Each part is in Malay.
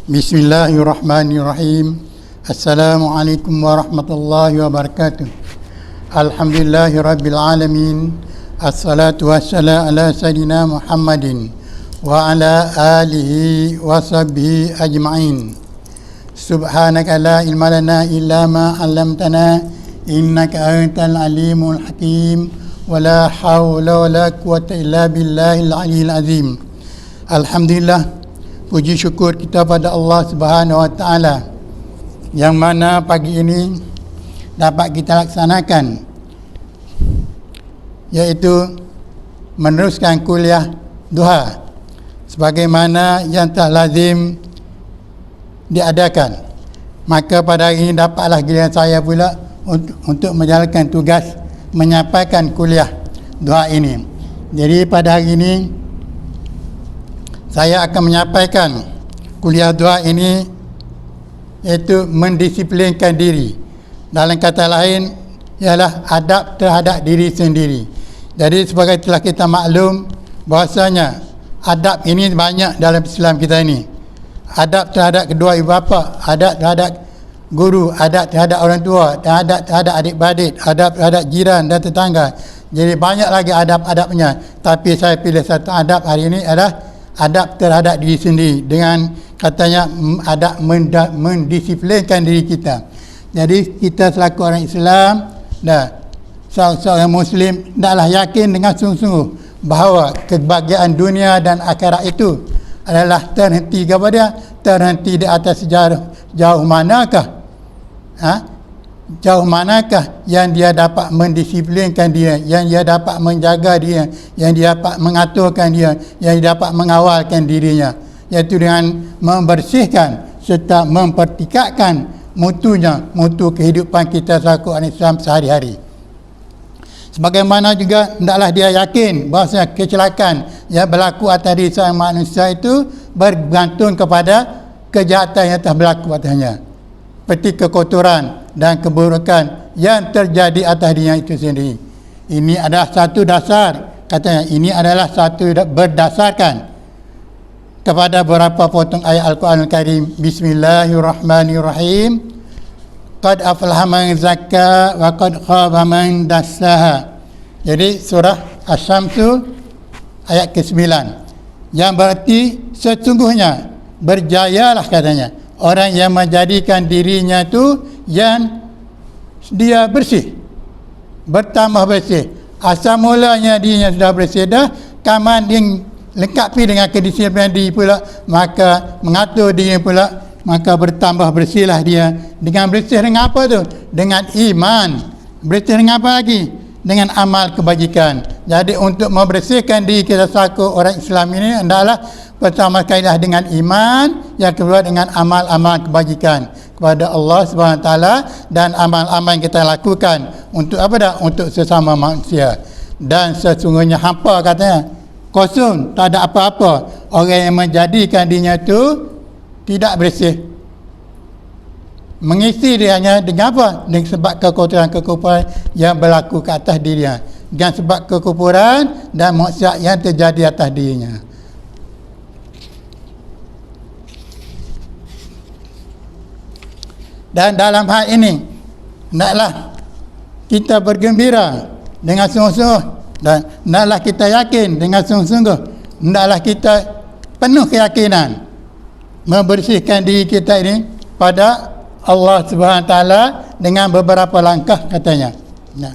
Bismillahirrahmanirrahim. Assalamualaikum warahmatullahi wabarakatuh. Alhamdulillahirabbil alamin. Assalatu wassalamu ala sayyidina Muhammadin wa ala alihi wa sahbihi ajma'in. Subhanaka la ilma lana illa ma 'allamtana innaka antal alimul hakim. Wa la haula wa la quwwata illa billahil aliyyil azim. Alhamdulillah, puji syukur kita pada Allah Subhanahu Wa Taala yang mana pagi ini dapat kita laksanakan, iaitu meneruskan kuliah duha sebagaimana yang tak lazim diadakan. Maka pada hari ini dapatlah giliran saya pula untuk menjalankan tugas menyampaikan kuliah duha ini. Jadi pada hari ini saya akan menyampaikan kuliah doa ini, iaitu mendisiplinkan diri. Dalam kata lain ialah adab terhadap diri sendiri. Jadi sebagai telah kita maklum bahasanya adab ini banyak dalam Islam kita ini. Adab terhadap kedua ibu bapa, adab terhadap guru, adab terhadap orang tua, dan adab terhadap adik-beradik, adab terhadap jiran dan tetangga. Jadi banyak lagi adab-adabnya. Tapi saya pilih satu adab hari ini adalah adab terhadap diri sendiri, dengan katanya adab mendisiplinkan diri kita. Jadi kita selaku orang Islam dan seorang Muslim hendaklah yakin dengan sungguh-sungguh bahawa kebahagiaan dunia dan akhirat itu adalah terhenti kepada terhenti di atas jauh manakah jauh manakah yang dia dapat mendisiplinkan dia, yang dia dapat menjaga dia, yang dia dapat mengaturkan dia, yang dia dapat mengawalkan dirinya, iaitu dengan membersihkan serta mempertikatkan mutu kehidupan kita selaku orang Islam sehari-hari. Sebagaimana juga hendaklah dia yakin bahawa kecelakaan yang berlaku atas diri seorang manusia itu bergantung kepada kejahatan yang telah berlaku atasnya, seperti kekotoran dan keburukan yang terjadi atas dirinya itu sendiri. Ini adalah satu dasar, katanya ini adalah satu berdasarkan kepada beberapa potong ayat Al-Quran Al-Karim. Bismillahirrahmanirrahim. Qad aflaha man zakka wa qad khaba man dassaha. Jadi surah Asy-Syamsu ayat ke-9, yang berarti sesungguhnya berjayalah, katanya, orang yang menjadikan dirinya itu yang dia bersih, bertambah bersih. Asal mulanya dirinya sudah bersih dah, kaman dia lengkapi dengan kedisiplinan diri pula, maka mengatur diri pula, maka bertambah bersihlah dia. Dengan bersih dengan apa tu? Dengan iman. Bersih dengan apa lagi? Dengan amal kebajikan. Jadi untuk membersihkan diri kita selaku orang Islam ini hendaklah pertama sekali dengan iman, yang kedua dengan amal-amal kebajikan kepada Allah Subhanahu Wa Taala, dan amal-amal yang kita lakukan untuk apa dah? Untuk sesama manusia. Dan sesungguhnya hampa, katanya, kosong, tak ada apa-apa orang yang menjadikan dirinya itu tidak bersih, mengisi dirinya dengan apa? Dengan sebab kekufuran yang berlaku ke atas dirinya, dengan sebab kekufuran dan maksiat yang terjadi atas dirinya. Dan dalam hal ini hendaklah kita bergembira dengan sungguh-sungguh, dan hendaklah kita yakin dengan sungguh-sungguh, hendaklah kita penuh keyakinan membersihkan diri kita ini pada Allah Subhanahu Wa Taala dengan beberapa langkah, katanya. Nah,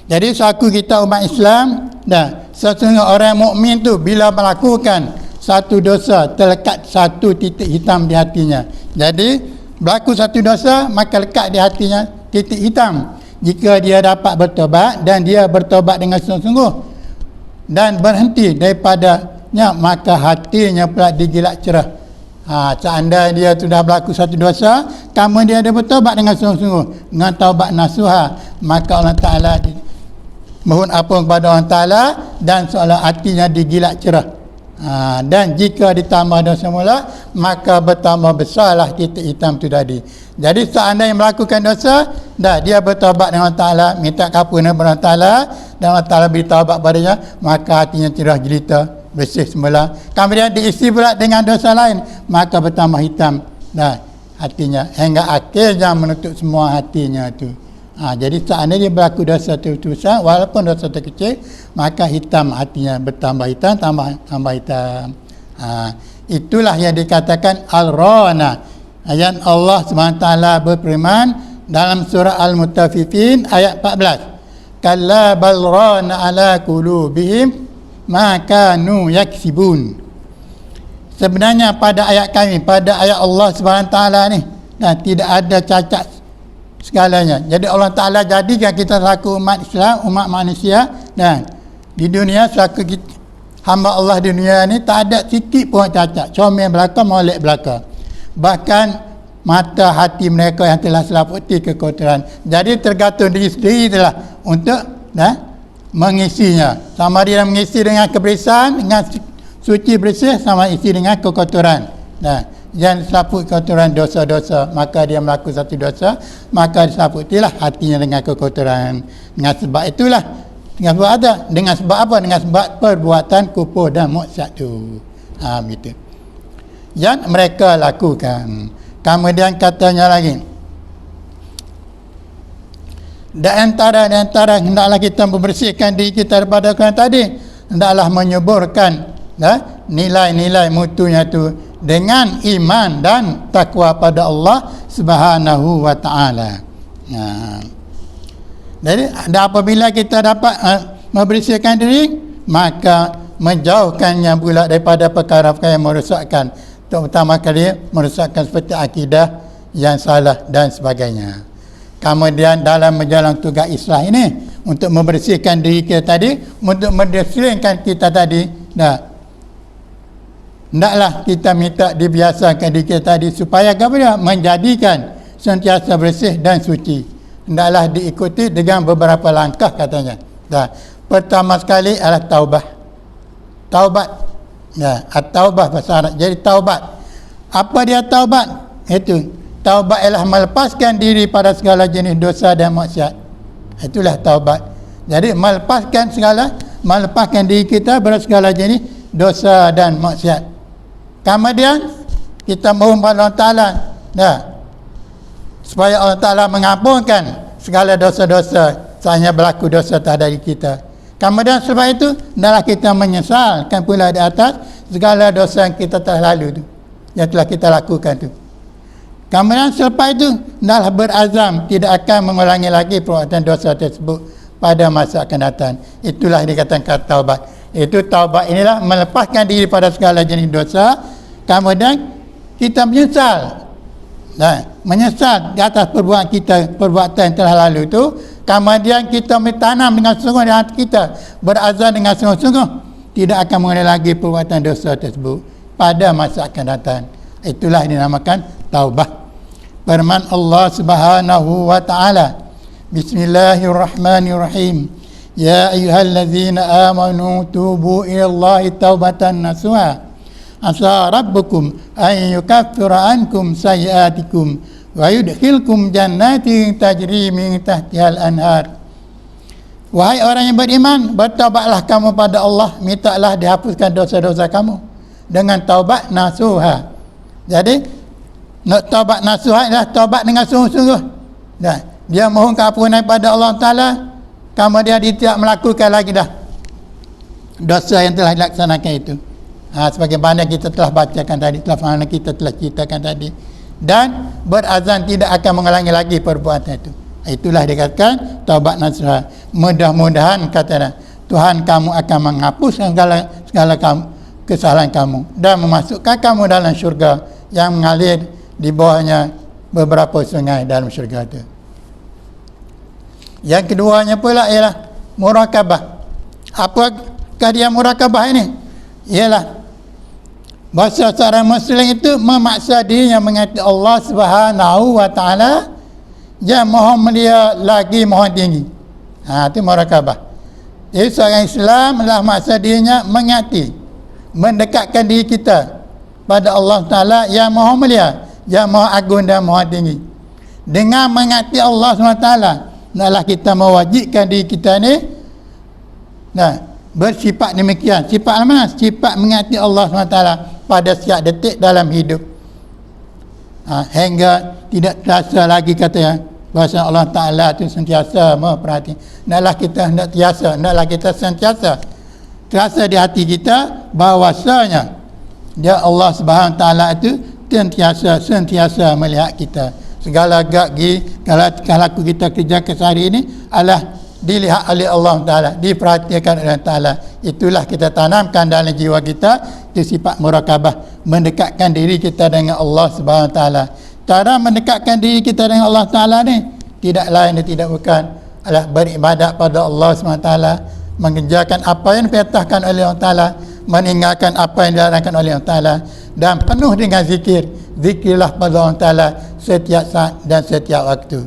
jadi selaku kita umat Islam, dan sesungguhnya orang mukmin tu bila melakukan satu dosa terlekat satu titik hitam di hatinya. Jadi berlaku satu dosa, maka lekat di hatinya titik hitam. Jika dia dapat bertobat dan dia bertobat dengan sungguh-sungguh dan berhenti daripadanya, maka hatinya pula digilak cerah. Seandainya dia sudah berlaku satu dosa, kemudian dia bertobat dengan sungguh-sungguh, dengan taubat nasuha, maka Allah Ta'ala mohon ampun kepada Allah Ta'ala, dan seolah hatinya digilak cerah. Dan jika ditambah dosa mula, maka bertambah besarlah titik hitam itu tadi. Jadi seandainya melakukan dosa, dia bertaubat dengan Allah Ta'ala, minta kampunan kepada Allah Ta'ala, dan Allah Ta'ala beri taubat padanya, maka hatinya cerah jelita, bersih semula. Kemudian diisi pula dengan dosa lain, maka bertambah hitam hatinya, hingga akhirnya menutup semua hatinya itu. Jadi seandainya berlaku dosa besar, walaupun dosa kecil, maka hitam hatinya, bertambah hitam, tambah hitam. Itulah yang dikatakan al-rana. Ayat Allah SWT berfirman dalam surah Al-Mutaffifin ayat 14. Kalla bal rana ala qulubihim ma kanu yaksibun. Sebenarnya pada ayat kami, pada ayat Allah SWT ni, tidak ada cacat segalanya. Jadi Allah Ta'ala jadikan kita selaku umat Islam, umat manusia, dan di dunia selaku hamba Allah di dunia ni tak ada sikit pun cacat, comel belaka, molek belaka. Bahkan mata hati mereka yang telah selaputi kekotoran. Jadi tergantung diri sendiri itulah untuk mengisinya. Sama dia mengisi dengan kebersihan, dengan suci bersih, sama isi dengan kekotoran. Yang selaput kotoran dosa-dosa, maka dia melakukan satu dosa, maka diselaputilah hatinya dengan kekotoran. Dengan sebab itulah, dengan sebab ada, dengan sebab apa? Dengan sebab perbuatan kufur dan maksiat itu. Begitu yang mereka lakukan. Kemudian katanya lagi, di antara hendaklah kita membersihkan diri kita daripada yang tadi, hendaklah menyuburkan nilai-nilai mutunya itu dengan iman dan takwa pada Allah Subhanahu wa Ta'ala. Jadi apabila kita dapat membersihkan diri, maka menjauhkannya pula daripada perkara-perkara yang merosakkan, terutama kali merosakkan seperti akidah yang salah dan sebagainya. Kemudian dalam menjalankan tugas islah ini, untuk membersihkan diri kita tadi, untuk membersihkan kita tadi, hendaklah kita minta dibiasakan diri kita tadi supaya menjadikan sentiasa bersih dan suci. Hendaklah diikuti dengan beberapa langkah katanya. Pertama sekali adalah taubat. At-taubah bahasa Arab. Jadi taubat. Apa dia taubat? Itu. Taubat ialah melepaskan diri pada segala jenis dosa dan maksiat. Itulah taubat. Jadi melepaskan diri kita pada segala jenis dosa dan maksiat. Kemudian kita mohon pada Allah Ta'ala supaya Allah Ta'ala mengampunkan segala dosa-dosa seandainya berlaku dosa terhadap diri kita. Kemudian sebab itu hendaklah kita menyesalkan pula di atas segala dosa yang kita telah lalu tu, yang telah kita lakukan tu. Kemudian selepas itu hendaklah berazam tidak akan mengulangi lagi perbuatan dosa tersebut pada masa akan datang. Itulah dikatakan taubat. Itu taubat inilah melepaskan diri pada segala jenis dosa. Kemudian kita menyesal di atas perbuatan yang telah lalu itu. Kemudian kita mentanam dengan sungguh di hati kita, berazam dengan sungguh-sungguh tidak akan mengulangi lagi perbuatan dosa tersebut pada masa akan datang. Itulah dinamakan taubah. Firman Allah Subhanahu wa Ta'ala, Bismillahirrahmanirrahim. Ya ayyuhallazina amanu tubu ilallahi taubatan nasuha. Asa rabbukum an yukaffira ankum sayyiatikum wa yudkhilkum jannatin tajri min tahtihal anhar. Wahai orang yang beriman, bertaubatlah kamu pada Allah, mintalah dihapuskan dosa-dosa kamu dengan taubat nasuha. Jadi taubat nasuha adalah taubat dengan sungguh-sungguh. Dia mohon keampunan pada Allah Ta'ala, kemudian dia tidak melakukan lagi dosa yang telah dilaksanakan itu. Sebagaimana kita telah bacakan tadi, kita telah ceritakan tadi, dan berazam tidak akan mengulangi lagi perbuatan itu. Itulah dikatakan taubat nasuha. Mudah-mudahan kata Tuhan kamu akan menghapus segala kesalahan kamu dan memasukkan kamu dalam syurga yang mengalir di bawahnya beberapa sungai dalam syurga itu. Yang keduanya pula ialah murakabah. Apakah dia murakabah ini? Ialah bahasa seorang Muslim itu memaksa dirinya mengingati Allah Subhanahu wa Ta'ala yang maha mulia lagi maha tinggi. Itu murakabah. Jadi seorang Islam adalah maksa dirinya mengingati mendekatkan diri kita pada Allah Ta'ala yang maha mulia, yang maha agung dan maha tinggi. Dengan mengasihi Allah SWT, hendaklah kita mewajibkan diri kita ni bersifat demikian. Sifat mana? Sifat mengasihi Allah SWT pada setiap detik dalam hidup. Hingga tidak terasa lagi katanya bahasa Allah Ta'ala itu sentiasa memperhati. Hendaklah kita sentiasa terasa di hati kita bahawasanya dia Allah Subhanahu Ta'ala itu sentiasa melihat kita. Segala gak-gi, segala tingkah laku kita kerja kesehari ini adalah dilihat oleh Allah Ta'ala, diperhatikan oleh Allah Ta'ala. Itulah kita tanamkan dalam jiwa kita, itu sifat murakabah, mendekatkan diri kita dengan Allah Subhanahu Ta'ala. Cara mendekatkan diri kita dengan Allah Ta'ala ni tidak lain dan tidak bukan adalah beribadat pada Allah Subhanahu Ta'ala, mengerjakan apa yang diperintahkan oleh Allah Ta'ala, meninggalkan apa yang dilarangkan oleh Allah Ta'ala, dan penuh dengan zikir. Zikirlah pada Allah Ta'ala setiap saat dan setiap waktu.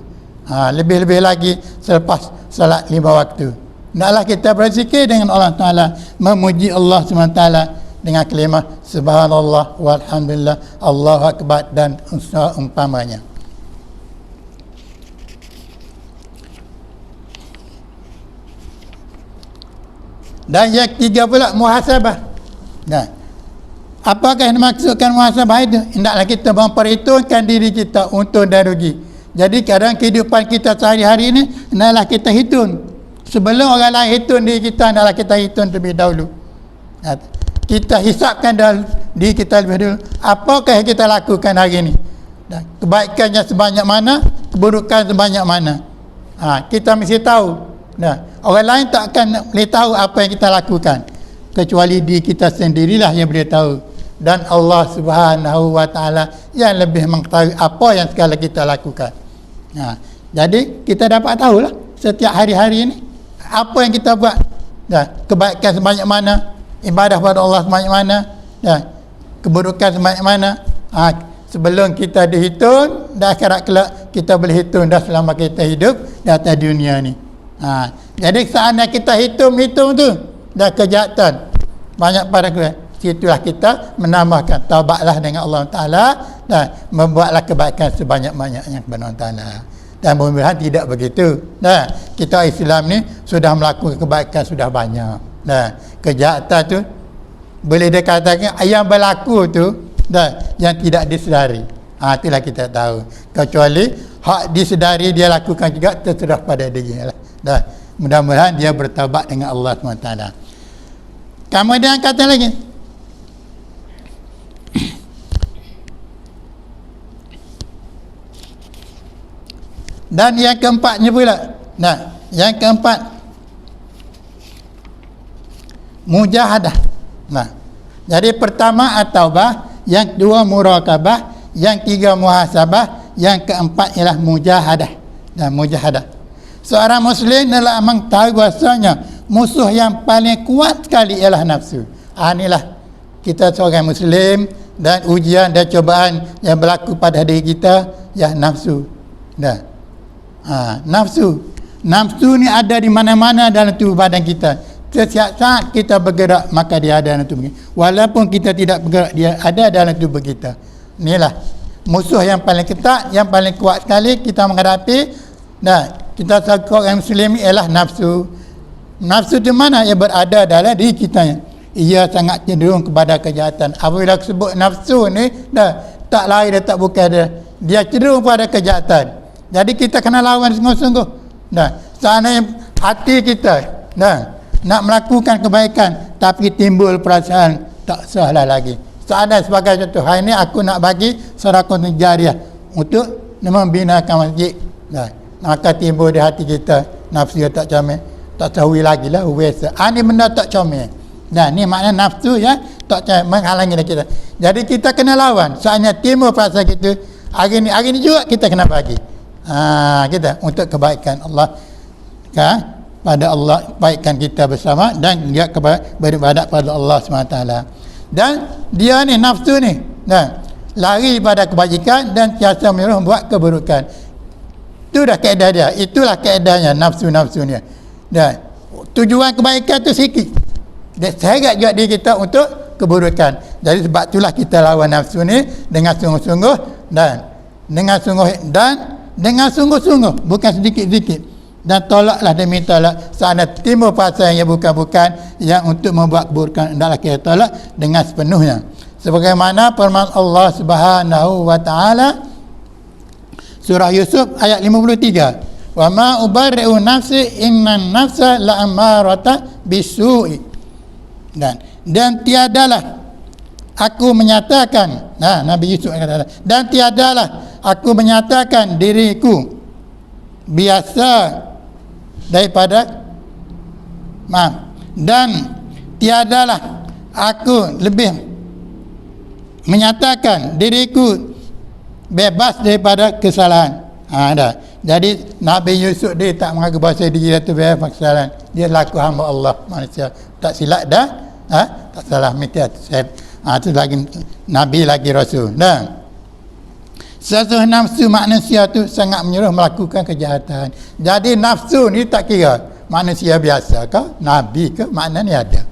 Lebih-lebih lagi selepas salat 5 waktu. Hendaklah kita berzikir dengan Allah Ta'ala, memuji Allah SWT dengan kalimah subhanallah walhamdulillah Allahu akbar dan umpamanya. Dan yang ketiga pula muhasabah. Apakah yang dimaksudkan muhasabah itu? Hendaklah kita memperhitungkan diri kita untung dan rugi. Jadi kadang kehidupan kita sehari-hari ini hendaklah kita hitung. Sebelum orang lain hitung diri kita, hendaklah kita hitung terlebih dahulu. Kita hisapkan diri kita lebih dahulu. Apakah yang kita lakukan hari ini? Kebaikannya sebanyak mana, keburukan sebanyak mana. Kita mesti tahu. Orang lain tak akan boleh tahu apa yang kita lakukan, kecuali diri kita sendirilah yang boleh tahu. Dan Allah Subhanahu Wa Ta'ala yang lebih mengetahui apa yang segala kita lakukan. Jadi kita dapat tahulah setiap hari-hari ini apa yang kita buat. Kebaikan sebanyak mana, ibadah pada Allah sebanyak mana, keburukan sebanyak mana. Sebelum kita dihitung, dah akhirat kelak kita boleh hitung dah selama kita hidup di atas dunia ni. Jadi saatnya kita hitung tu dah kejahatan banyak pada kita, situlah kita menambahkan taubatlah dengan Allah Ta'ala dan membuatlah kebaikan sebanyak-banyaknya kepada Allah Ta'ala. Dan mudah-mudahan tidak begitu. Kita Islam ni sudah melakukan kebaikan sudah banyak. Kejahatan tu boleh dikatakan yang berlaku tu yang tidak disedari. Itulah kita tahu. Kecuali hak disedari dia lakukan juga, terserah pada dia lah. Mudah-mudahan dia bertaubat dengan Allah SWT. Kemudian kata lagi, dan yang keempatnya pula, yang keempat mujahadah. Jadi pertama at-taubah, yang kedua murakabah, yang ketiga muhasabah, yang keempat ialah mujahadah. Mujahadah. Seorang Muslim adalah mengetahui bahasanya musuh yang paling kuat sekali ialah nafsu. Inilah kita seorang Muslim, dan ujian dan cobaan yang berlaku pada diri kita ya nafsu. Nafsu ni ada di mana-mana dalam tubuh badan kita. Setiap saat kita bergerak maka dia ada dalam tubuh kita. Walaupun kita tidak bergerak, dia ada dalam tubuh kita. Inilah musuh yang paling ketat, yang paling kuat sekali kita menghadapi. Kita sebagai orang Muslim ialah nafsu. Nafsu di mana? Ia berada dalam diri kita. Ia sangat cenderung kepada kejahatan. Apabila sebut nafsu ni tak lain dan tak bukan dia cenderung kepada kejahatan. Jadi kita kena lawan sungguh-sungguh. Seandainya hati kita nak melakukan kebaikan tapi timbul perasaan tak sahlah lagi. Seandainya sebagai contoh, hari ini aku nak bagi sedekah jariah untuk membinakan masjid. Maka timbul di hati kita nafsu tak comel, tak tahu lagi lah biasa. Ini benda tak comel. Ni makna nafsu ya tak comel, menghalangi kita. Jadi kita kena lawan. Seandainya timbul perasaan kita, hari ni juga kita kena bagi. Kita untuk kebaikan Allah, pada Allah, kebaikan kita bersama, dan dia beribadat pada Allah SWT. Dan dia ni nafsu ni lari pada kebajikan dan tiasa menyuruh buat keburukan. Itu dah kaedah dia. Itulah kaedahnya nafsu-nafsu ni. Tujuan kebaikan tu sikit. Dia seret juga diri kita untuk keburukan. Jadi sebab itulah kita lawan nafsu ni dengan sungguh-sungguh dan dengan sungguh-sungguh, bukan sedikit-sedikit. Dan tolaklah demi tolak seandainya timbul perasaan yang bukan-bukan yang untuk membuat keburukan, hendaklah kita tolak dengan sepenuhnya. Sebagaimana firman Allah Subhanahu wa taala surah Yusuf ayat 53, wa ma ubarri'u nafsi innan nafsa la'amarata bisu'i. Dan tiadalah aku menyatakan, Nabi Yusuf kata, dan tiadalah aku menyatakan diriku biasa daripada dan tiadalah aku lebih menyatakan diriku bebas daripada kesalahan. Jadi Nabi Yusuf dia tak mengaku bahasa diri dia tu bebas kesalahan. Dia laku hamba Allah, manusia. Tak silap dah, tak salah mesti itu lagi Nabi lagi Rasul. Dan sesuatu nafsu manusia tu sangat menyuruh melakukan kejahatan. Jadi nafsu ni tak kira manusia biasa ke, Nabi ke, maknanya ada.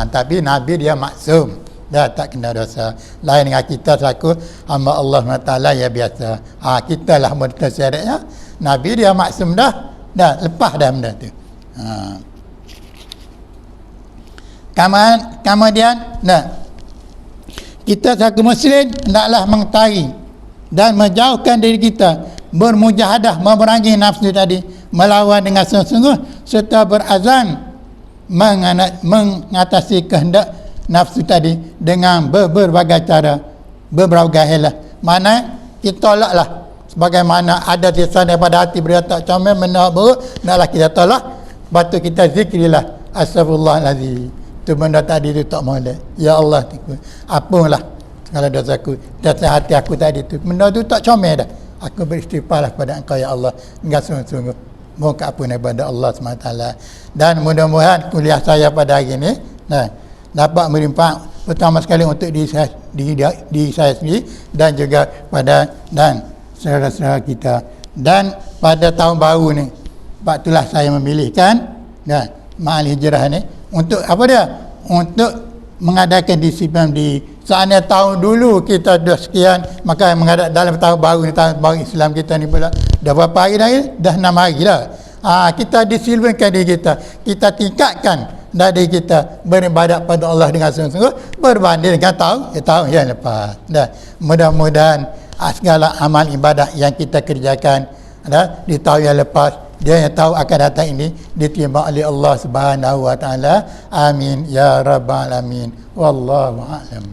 Tapi Nabi dia maksum, dah tak kena dosa. Lain dengan kita selaku hamba Allah SWT ya biasa. Kita lah mutasyarik. Nabi dia maksum dah lepas dah benda tu. Kemudian kita selaku muslim hendaklah mengetahui dan menjauhkan diri kita, bermujahadah memerangi nafsu tadi, melawan dengan sungguh-sungguh serta berazam mengatasi kehendak nafsu tadi dengan berbagai cara, berbagai helah. Mana kita tolaklah sebagaimana ada tisan daripada hati berita comel benda buruk, hendaklah kita tolak. Lepas tu kita zikrilah astagfirullahalazim. Tu benda tadi tu tak molek. Ya Allah, apalah segala dosaku, dosa hati aku tadi tu. Benda tu tak comel dah. Aku beristighfarlah kepada Engkau ya Allah dengan sungguh-sungguh. Moga apa daripada Allah SWT. Dan mudah-mudahan kuliah saya pada hari ini dapat merimpak pertama sekali untuk diri saya sendiri dan juga pada dan saudara-saudara kita. Dan pada tahun baru ni, sebab itulah saya memilihkan Ma'al Hijrah ni untuk apa dia? Untuk mengadakan disiplin di seandainya tahun dulu kita dah sekian, maka mengadakan dalam tahun baru ni, tahun baru Islam kita ni pula dah berapa hari dah? Dah 6 hari dah. Kita disiplinkan diri kita tingkatkan diri kita beribadat pada Allah dengan sungguh-sungguh berbanding dengan tahun yang lepas. Mudah-mudahan segala amal ibadah yang kita kerjakan di tahun yang lepas, dia yang tahu akan datang ini diterima oleh Allah Subhanahu wa taala. Amin ya rabbal alamin. Wallahu a'lam.